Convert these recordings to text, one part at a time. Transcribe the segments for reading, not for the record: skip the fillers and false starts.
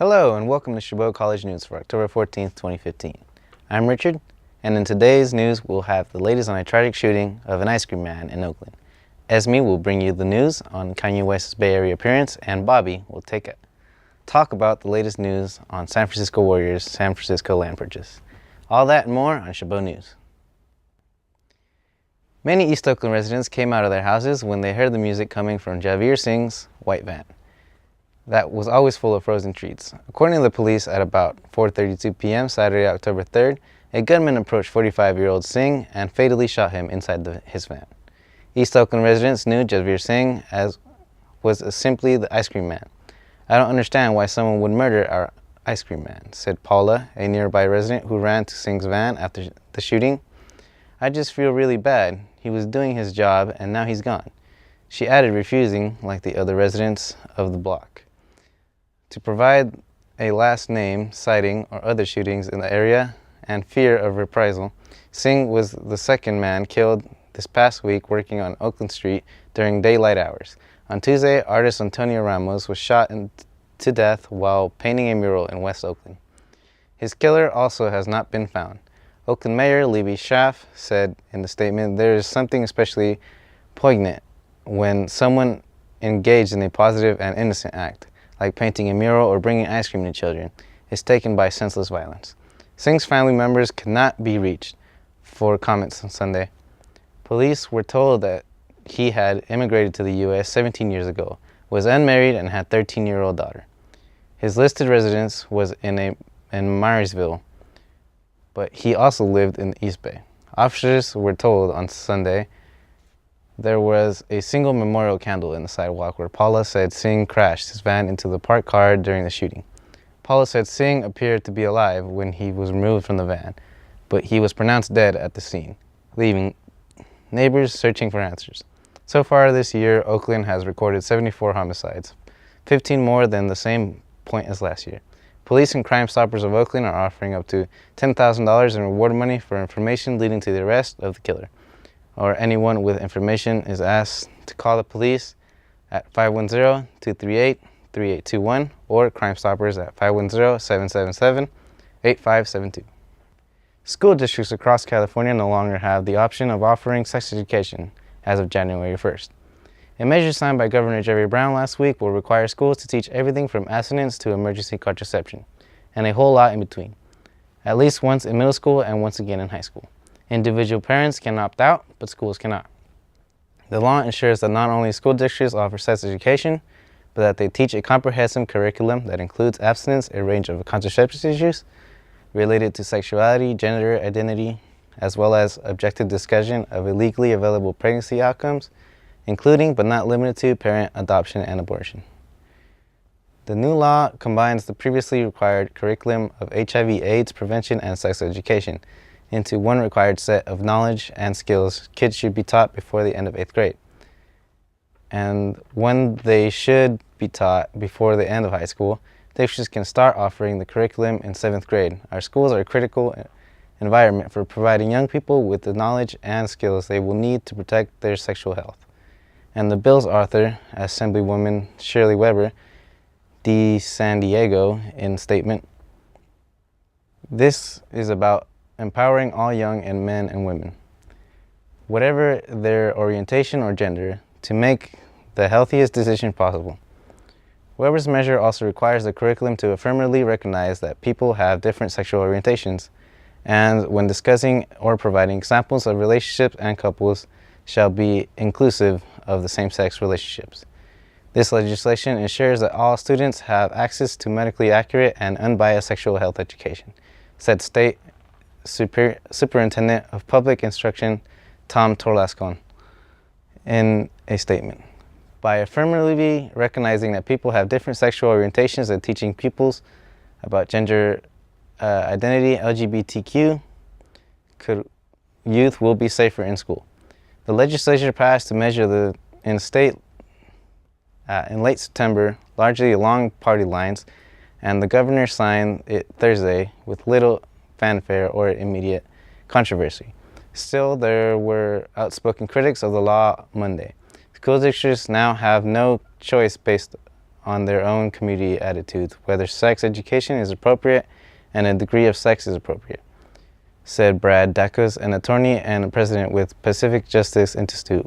Hello and welcome to Chabot College News for October 14th, 2015. I'm Richard, and in today's news we'll have the latest on a tragic shooting of an ice cream man in Oakland. Esme will bring you the news on Kanye West's Bay Area appearance, and Bobby will talk about the latest news on San Francisco Warriors' San Francisco land purchase. All that and more on Chabot News. Many East Oakland residents came out of their houses when they heard the music coming from Javier Singh's white van that was always full of frozen treats. According to the police, at about 4:32 p.m. Saturday, October 3rd, a gunman approached 45-year-old Singh and fatally shot him inside his van. East Oakland residents knew Javier Singh was simply the ice cream man. "I don't understand why someone would murder our ice cream man," said Paula, a nearby resident who ran to Singh's van after the shooting. "I just feel really bad. He was doing his job and now he's gone," she added, refusing, like the other residents of the block, to provide a last name, citing or other shootings in the area and fear of reprisal. Singh was the second man killed this past week working on Oakland Street during daylight hours. On Tuesday, artist Antonio Ramos was shot to death while painting a mural in West Oakland. His killer also has not been found. Oakland Mayor Libby Schaaf said in the statement, "There is something especially poignant when someone engaged in a positive and innocent act, like painting a mural or bringing ice cream to children, is taken by senseless violence." Singh's family members could not be reached for comments on Sunday. Police were told that he had immigrated to the U.S. 17 years ago, was unmarried, and had a 13-year-old daughter. His listed residence was in Marysville, but he also lived in the East Bay. Officers were told on Sunday there was a single memorial candle in the sidewalk where Paula said Singh crashed his van into the parked car during the shooting. Paula said Singh appeared to be alive when he was removed from the van, but he was pronounced dead at the scene, leaving neighbors searching for answers. So far this year, Oakland has recorded 74 homicides, 15 more than the same point as last year. Police and Crime Stoppers of Oakland are offering up to $10,000 in reward money for information leading to the arrest of the killer. Or anyone with information is asked to call the police at 510-238-3821 or Crime Stoppers at 510-777-8572. School districts across California no longer have the option of offering sex education as of January 1st. A measure signed by Governor Jerry Brown last week will require schools to teach everything from abstinence to emergency contraception, and a whole lot in between, at least once in middle school and once again in high school. Individual parents can opt out, but schools cannot. The law ensures that not only school districts offer sex education, but that they teach a comprehensive curriculum that includes abstinence, a range of contraceptive issues related to sexuality, gender identity, as well as objective discussion of illegally available pregnancy outcomes, including but not limited to parent adoption and abortion. The new law combines the previously required curriculum of HIV/AIDS prevention and sex education into one required set of knowledge and skills kids should be taught before the end of 8th grade, and one they should be taught before the end of high school. Districts can start offering the curriculum in 7th grade. Our schools are a critical environment for providing young people with the knowledge and skills they will need to protect their sexual health. And the bill's author, Assemblywoman Shirley Weber de San Diego, in a statement, "This is about empowering all young and men and women, whatever their orientation or gender, to make the healthiest decision possible." Weber's measure also requires the curriculum to affirmatively recognize that people have different sexual orientations, and when discussing or providing examples of relationships and couples, shall be inclusive of the same-sex relationships. This legislation ensures that all students have access to medically accurate and unbiased sexual health education, said State Superintendent of Public Instruction Tom Torlascon in a statement. By affirmatively recognizing that people have different sexual orientations and teaching pupils about gender identity, LGBTQ, youth will be safer in school. The legislature passed to measure in late September, largely along party lines, and the governor signed it Thursday with little fanfare or immediate controversy. Still, there were outspoken critics of the law Monday. School districts now have no choice based on their own community attitudes, whether sex education is appropriate and a degree of sex is appropriate, said Brad Dacus, an attorney and president with Pacific Justice Institute,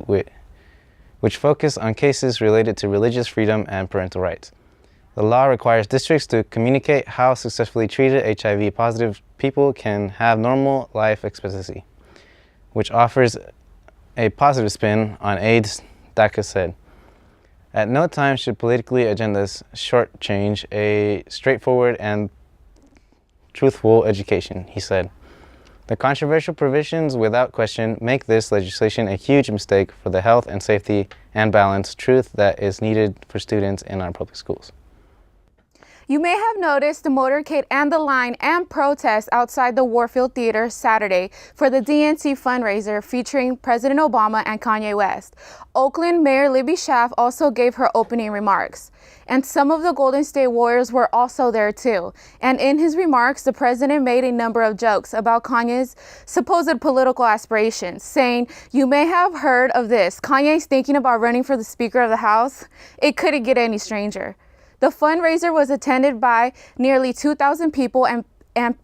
which focus on cases related to religious freedom and parental rights. The law requires districts to communicate how successfully treated HIV-positive people can have normal life expectancy, which offers a positive spin on AIDS, Dacus said. At no time should politically agendas shortchange a straightforward and truthful education, he said. The controversial provisions, without question, make this legislation a huge mistake for the health and safety and balanced truth that is needed for students in our public schools. You may have noticed the motorcade and the line and protest outside the Warfield Theater Saturday for the DNC fundraiser featuring President Obama and Kanye West. Oakland Mayor Libby Schaaf also gave her opening remarks. And some of the Golden State Warriors were also there too. And in his remarks, the president made a number of jokes about Kanye's supposed political aspirations, saying, "You may have heard of this. Kanye's thinking about running for the Speaker of the House. It couldn't get any stranger." The fundraiser was attended by nearly 2,000 people and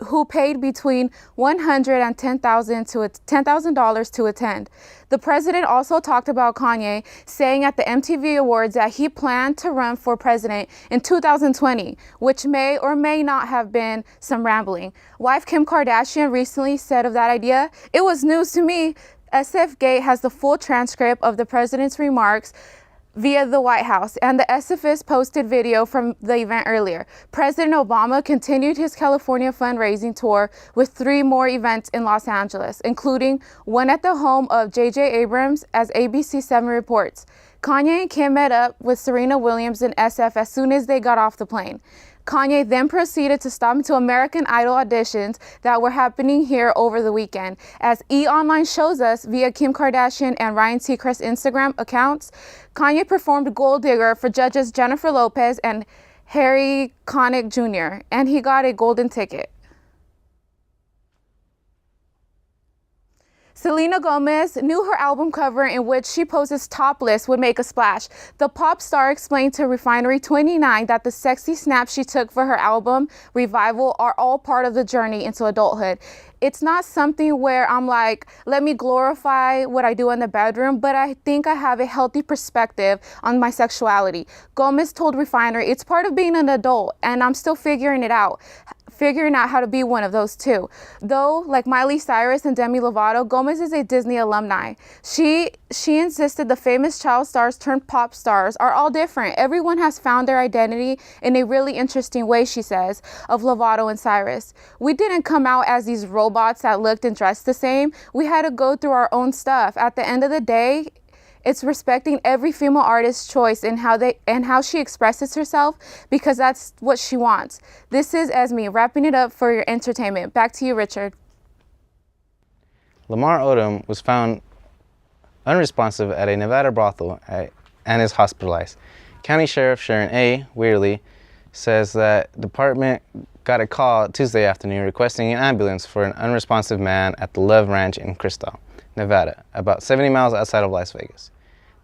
who paid between $100 and $10,000 to attend. The president also talked about Kanye, saying at the MTV Awards that he planned to run for president in 2020, which may or may not have been some rambling. Wife Kim Kardashian recently said of that idea, "It was news to me." SF Gate has the full transcript of the president's remarks via the White House, and the SFS posted video from the event earlier. President Obama continued his California fundraising tour with 3 more events in Los Angeles, including one at the home of J.J. Abrams, as ABC7 reports. Kanye and Kim met up with Serena Williams and SF as soon as they got off the plane. Kanye then proceeded to stop into American Idol auditions that were happening here over the weekend. As E! Online shows us via Kim Kardashian and Ryan Seacrest's Instagram accounts, Kanye performed Gold Digger for judges Jennifer Lopez and Harry Connick Jr., and he got a golden ticket. Selena Gomez knew her album cover in which she poses topless would make a splash. The pop star explained to Refinery29 that the sexy snaps she took for her album Revival are all part of the journey into adulthood. It's not something where I'm like, let me glorify what I do in the bedroom, but I think I have a healthy perspective on my sexuality. Gomez told Refinery, "It's part of being an adult, and I'm still figuring out how to be one of those too." Though, like Miley Cyrus and Demi Lovato, Gomez is a Disney alumni. She insisted the famous child stars turned pop stars are all different. Everyone has found their identity in a really interesting way, she says, of Lovato and Cyrus. "We didn't come out as these robots that looked and dressed the same. We had to go through our own stuff. At the end of the day, it's respecting every female artist's choice in how she expresses herself, because that's what she wants. This is Esme wrapping it up for your entertainment. Back to you, Richard. Lamar Odom was found unresponsive at a Nevada brothel and is hospitalized. County Sheriff Sharon A. Weirley says that the department got a call Tuesday afternoon requesting an ambulance for an unresponsive man at the Love Ranch in Crystal, Nevada, about 70 miles outside of Las Vegas.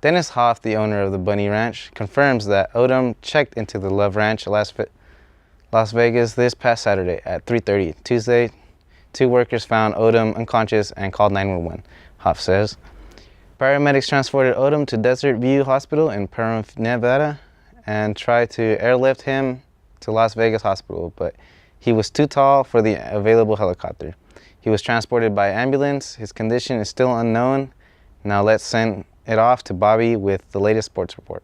Dennis Hoff, the owner of the Bunny Ranch, confirms that Odom checked into the Love Ranch, Las Vegas this past Saturday at 3:30. Tuesday, 2 workers found Odom unconscious and called 911, Hoff says. Paramedics transported Odom to Desert View Hospital in Pahrump, Nevada, and tried to airlift him to Las Vegas Hospital, but he was too tall for the available helicopter. He was transported by ambulance. His condition is still unknown. Now let's send it off to Bobby with the latest sports report.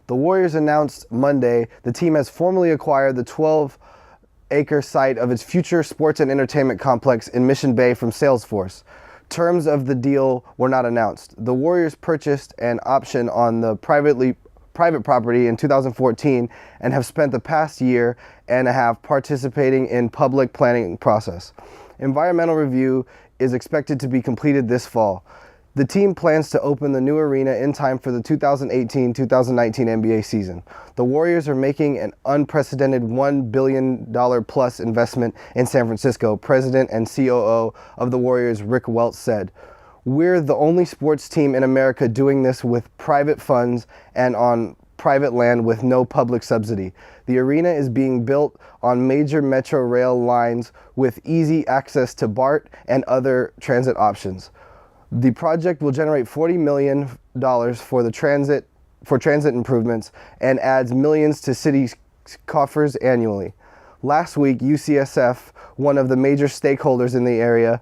The Warriors announced Monday the team has formally acquired the 12-acre site of its future sports and entertainment complex in Mission Bay from Salesforce. Terms of the deal were not announced. The Warriors purchased an option on the private property in 2014 and have spent the past year and a half participating in public planning process. Environmental review is expected to be completed this fall. The team plans to open the new arena in time for the 2018-2019 NBA season. The Warriors are making an unprecedented $1 billion plus investment in San Francisco. President and COO of the Warriors, Rick Welts, said, "We're the only sports team in America doing this with private funds and on private land with no public subsidy. The arena is being built on major metro rail lines with easy access to BART and other transit options. The project will generate $40 million for transit improvements and adds millions to city coffers annually. Last week, UCSF, one of the major stakeholders in the area,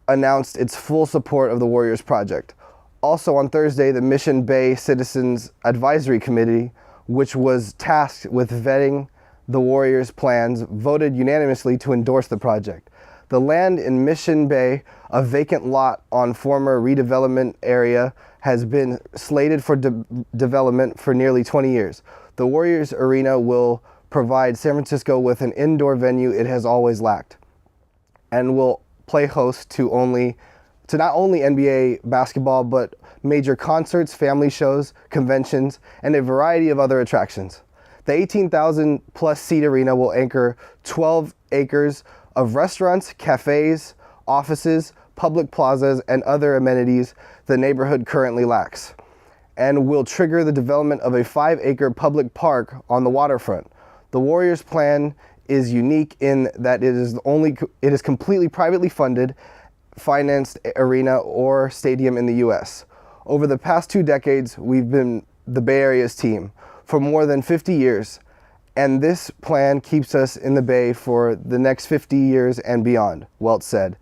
announced its full support of the Warriors project. Also on Thursday, the Mission Bay Citizens Advisory Committee, which was tasked with vetting the Warriors' plans, voted unanimously to endorse the project. The land in Mission Bay, a vacant lot on former redevelopment area, has been slated for development for nearly 20 years. The Warriors Arena will provide San Francisco with an indoor venue it has always lacked, and will play host to not only NBA basketball, but major concerts, family shows, conventions, and a variety of other attractions. The 18,000 plus seat arena will anchor 12 acres of restaurants, cafes, offices, public plazas, and other amenities the neighborhood currently lacks, and will trigger the development of a 5-acre public park on the waterfront. The Warriors' plan is unique in that it is completely privately funded, financed arena or stadium in the U.S. Over the past 2 decades, we've been the Bay Area's team for more than 50 years, and this plan keeps us in the Bay for the next 50 years and beyond, Welch said.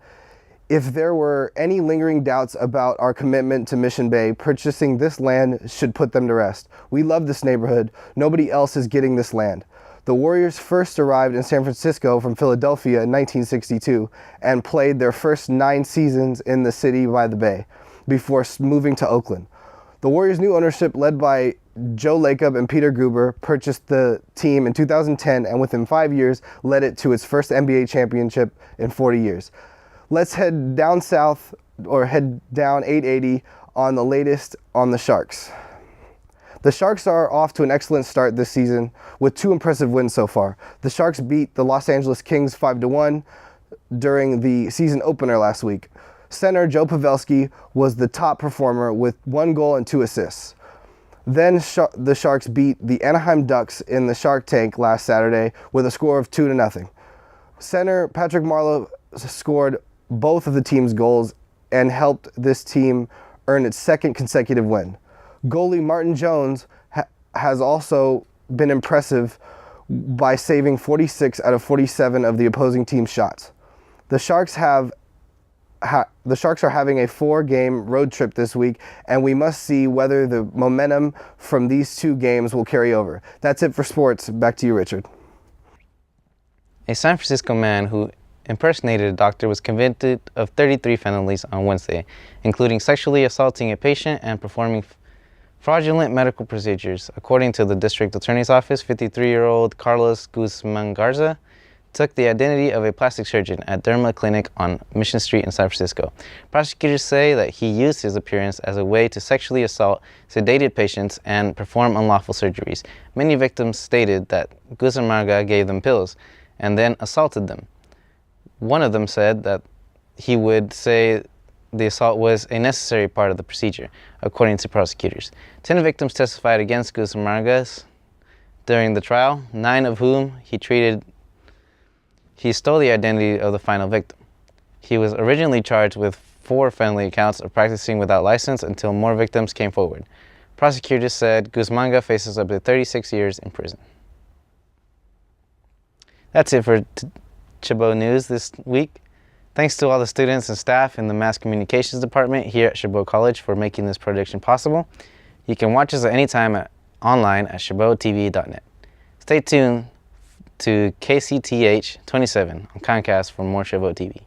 If there were any lingering doubts about our commitment to Mission Bay, purchasing this land should put them to rest. We love this neighborhood. Nobody else is getting this land. The Warriors first arrived in San Francisco from Philadelphia in 1962 and played their first 9 seasons in the city by the Bay before moving to Oakland. The Warriors' new ownership, led by Joe Lacob and Peter Guber, purchased the team in 2010 and within 5 years led it to its first NBA championship in 40 years. Let's head down south, or head down 880 on the latest on the Sharks. The Sharks are off to an excellent start this season with 2 impressive wins so far. The Sharks beat the Los Angeles Kings 5-1 during the season opener last week. Center Joe Pavelski was the top performer with 1 goal and 2 assists. Then the Sharks beat the Anaheim Ducks in the Shark Tank last Saturday with a score of 2-0. Center Patrick Marleau scored both of the team's goals and helped this team earn its 2nd consecutive win. Goalie Martin Jones has also been impressive by saving 46 out of 47 of the opposing team's shots. The Sharks are having a 4-game road trip this week, and we must see whether the momentum from these 2 games will carry over. That's it for sports. Back to you, Richard. A San Francisco man who impersonated a doctor was convicted of 33 felonies on Wednesday, including sexually assaulting a patient and performing fraudulent medical procedures. According to the district attorney's office, 53-year-old Carlos Guzman Garza took the identity of a plastic surgeon at Derma Clinic on Mission Street in San Francisco. Prosecutors say that he used his appearance as a way to sexually assault sedated patients and perform unlawful surgeries. Many victims stated that Guzman gave them pills and then assaulted them. One of them said that he would say the assault was a necessary part of the procedure, according to prosecutors. 10 victims testified against Guzman during the trial, 9 of whom he stole the identity of the final victim. He was originally charged with 4 felony counts of practicing without license until more victims came forward. Prosecutors said Guzman faces up to 36 years in prison. That's it for Chabot News this week. Thanks to all the students and staff in the Mass Communications Department here at Chabot College for making this production possible. You can watch us at any time online at chabottv.net. Stay tuned to KCTH 27 on Comcast for more Chabot TV.